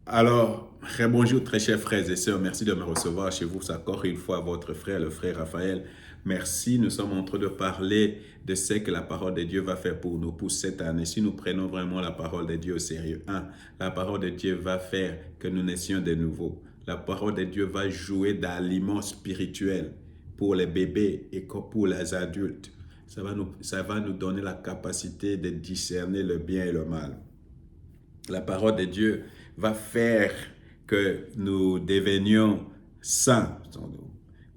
Alors, très bonjour, très chers frères et sœurs. Merci de me recevoir chez vous. C'est encore une fois votre frère, le frère Raphaël. Merci. Nous sommes en train de parler de ce que la parole de Dieu va faire pour nous pour cette année. Si nous prenons vraiment la parole de Dieu au sérieux, la parole de Dieu va faire que nous naissions de nouveau. La parole de Dieu va jouer d'aliment spirituel pour les bébés et pour les adultes. Ça va nous donner la capacité de discerner le bien et le mal. La parole de Dieu va faire que nous devenions saints,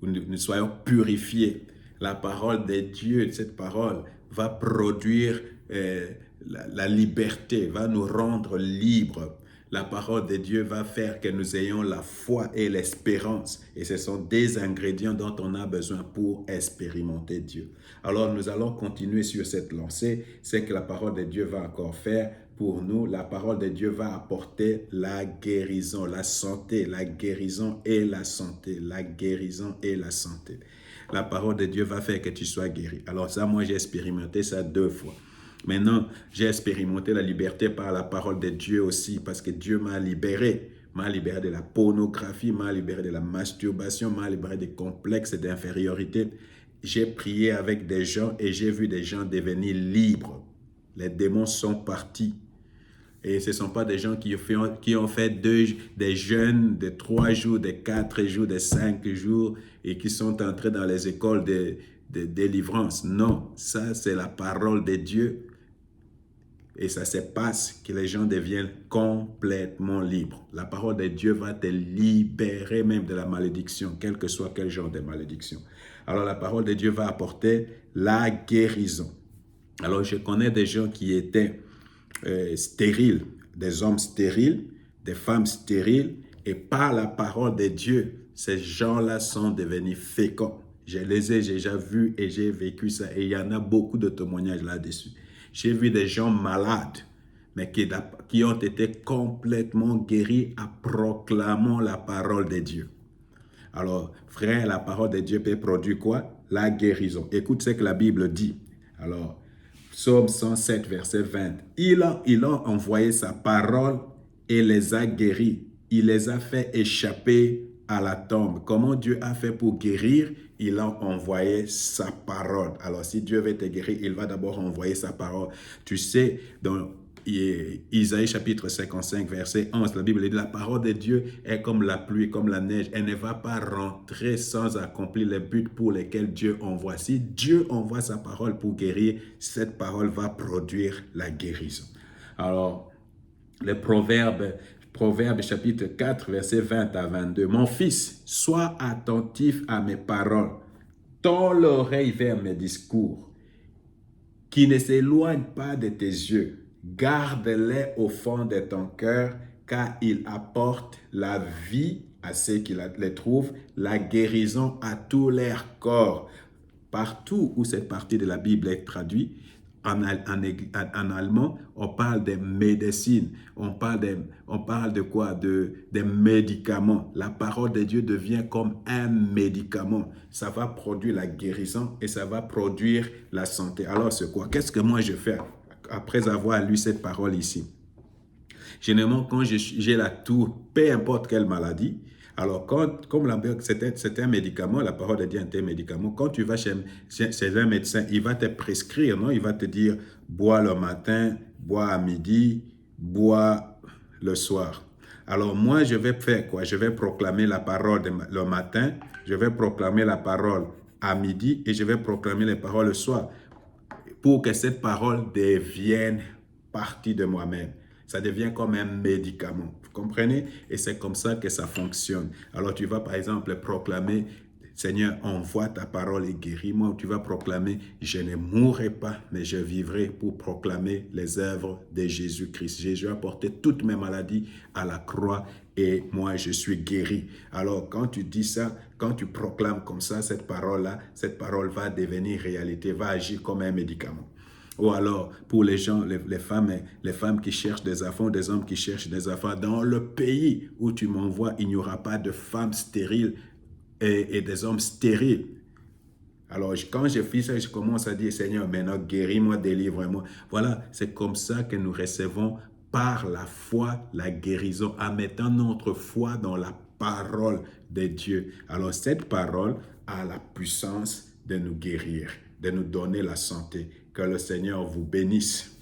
nous soyons purifiés. La parole de Dieu, cette parole, va produire la liberté, va nous rendre libres. La parole de Dieu va faire que nous ayons la foi et l'espérance. Et ce sont des ingrédients dont on a besoin pour expérimenter Dieu. Alors nous allons continuer sur cette lancée. C'est que la parole de Dieu va encore faire pour nous. La parole de Dieu va apporter la guérison, la santé, la guérison et la santé, la guérison et la santé. La parole de Dieu va faire que tu sois guéri. Alors ça, moi, j'ai expérimenté ça 2 fois. Maintenant, j'ai expérimenté la liberté par la parole de Dieu aussi, parce que Dieu m'a libéré de la pornographie, m'a libéré de la masturbation, m'a libéré des complexes d'infériorité. J'ai prié avec des gens et j'ai vu des gens devenir libres. Les démons sont partis. Et ce ne sont pas des gens qui ont fait des jeûnes de 3 jours, de 4 jours, de 5 jours et qui sont entrés dans les écoles de délivrance. Non, ça c'est la parole de Dieu. Et ça se passe que les gens deviennent complètement libres. La parole de Dieu va te libérer même de la malédiction, quel que soit quel genre de malédiction. Alors la parole de Dieu va apporter la guérison. Alors je connais des gens qui étaient stériles, des hommes stériles, des femmes stériles, et par la parole de Dieu, ces gens-là sont devenus féconds. Je les ai déjà vus et j'ai vécu ça, et il y en a beaucoup de témoignages là-dessus. J'ai vu des gens malades, mais qui ont été complètement guéris en proclamant la parole de Dieu. Alors, frère, la parole de Dieu peut produire quoi? La guérison. Écoute ce que la Bible dit. Alors, Psaume 107, verset 20. Il a envoyé sa parole et les a guéris. Il les a fait échapper à la tombe. Comment Dieu a fait pour guérir? Il a envoyé sa parole. Alors, si Dieu veut te guérir, il va d'abord envoyer sa parole. Tu sais, dans Isaïe chapitre 55, verset 11, la Bible dit, la parole de Dieu est comme la pluie, comme la neige. Elle ne va pas rentrer sans accomplir les buts pour lesquels Dieu envoie. Si Dieu envoie sa parole pour guérir, cette parole va produire la guérison. Alors, les Proverbes chapitre 4, verset 20 à 22. Mon fils, sois attentif à mes paroles. Tends l'oreille vers mes discours, qui ne s'éloignent pas de tes yeux. Garde-les au fond de ton cœur, car ils apportent la vie à ceux qui les trouvent, la guérison à tous leurs corps. Partout où cette partie de la Bible est traduite, en allemand, on parle de médecine, on parle de quoi? Des médicaments. La parole de Dieu devient comme un médicament. Ça va produire la guérison et ça va produire la santé. Alors c'est quoi? Qu'est-ce que moi je fais après avoir lu cette parole ici? Généralement, quand j'ai la toux, peu importe quelle maladie, alors comme c'est un médicament, la parole de Dieu est un médicament, quand tu vas chez un médecin, il va te prescrire, non? Il va te dire, bois le matin, bois à midi, bois le soir. Alors moi, je vais faire quoi? Je vais proclamer la parole le matin, je vais proclamer la parole à midi et je vais proclamer les paroles le soir pour que cette parole devienne partie de moi-même. Ça devient comme un médicament. Vous comprenez? Et c'est comme ça que ça fonctionne. Alors tu vas par exemple proclamer, Seigneur, envoie ta parole et guéris-moi. Ou tu vas proclamer, je ne mourrai pas, mais je vivrai pour proclamer les œuvres de Jésus-Christ. Jésus a porté toutes mes maladies à la croix et moi je suis guéri. Alors quand tu dis ça, quand tu proclames comme ça cette parole-là, cette parole va devenir réalité, va agir comme un médicament. Ou alors, pour les gens, les femmes qui cherchent des enfants, des hommes qui cherchent des enfants, dans le pays où tu m'envoies, il n'y aura pas de femmes stériles et des hommes stériles. Alors, quand je fais ça, je commence à dire, Seigneur, maintenant guéris-moi, délivre-moi. Voilà, c'est comme ça que nous recevons par la foi, la guérison, en mettant notre foi dans la parole de Dieu. Alors cette parole a la puissance de nous guérir, de nous donner la santé. Que le Seigneur vous bénisse.